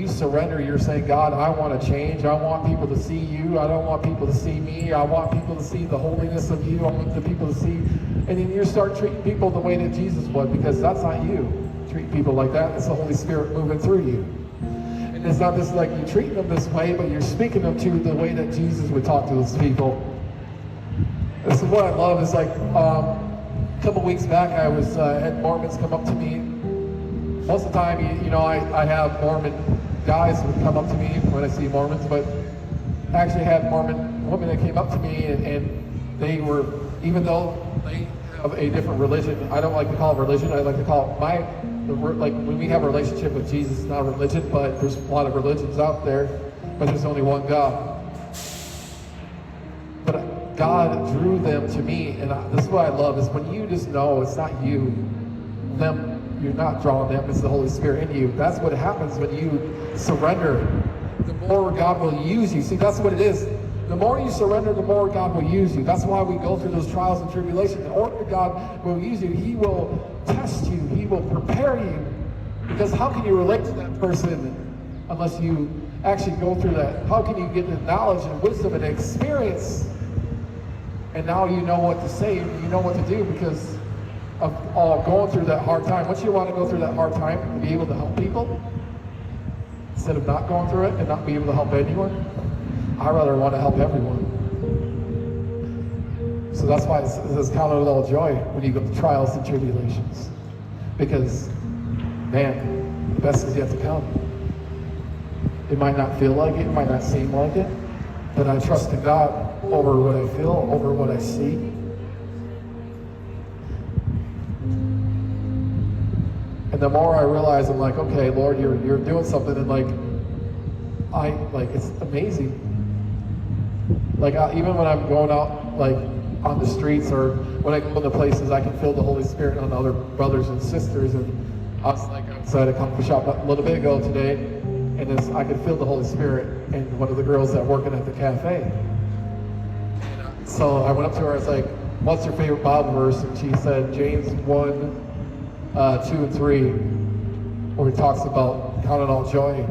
you surrender, you're saying, God, I want to change. I want people to see you. I don't want people to see me. I want people to see the holiness of you. I want the people to see. And then you start treating people the way that Jesus would, because that's not you. Treat people like that. It's the Holy Spirit moving through you. And it's not just like you treat them this way, but you're speaking them to the way that Jesus would talk to those people. This is what I love. Is like a couple weeks back, I was had Mormons come up to me. Most of the time, you know, I have Mormon guys who come up to me when I see Mormons, but I actually had Mormon women that came up to me, and they were, even though they have a different religion, I don't like to call it religion, I like to call it like when we have a relationship with Jesus, it's not a religion, but there's a lot of religions out there, but there's only one God. But God drew them to me, and this is what I love, is when you just know it's not you, them, you're not drawing them, it's the Holy Spirit in you. That's what happens when you surrender. The more God will use you. See, that's what it is. The more you surrender, the more God will use you. That's why we go through those trials and tribulations. In order God will use you, He will test you. He will prepare you. Because how can you relate to that person unless you actually go through that? How can you get the knowledge and wisdom and experience? And now you know what to say, you know what to do, because of going through that hard time. Once you want to go through that hard time and be able to help people, instead of not going through it and not be able to help anyone, I rather want to help everyone. So that's why it's count it all joy when you go through trials and tribulations. Because, man, the best is yet to come. It might not feel like it might not seem like it, but I trust in God over what I feel, over what I see. And the more I realize, I'm like, okay, Lord, you're doing something, and it's amazing. Like even when I'm going out, like on the streets, or when I go into places, I can feel the Holy Spirit on other brothers and sisters. And I was like outside a coffee shop a little bit ago today, and I could feel the Holy Spirit in one of the girls that working at the cafe. So I went up to her, I was like, what's your favorite Bible verse? And she said, James 1, 2 and 3, where he talks about count it all joy.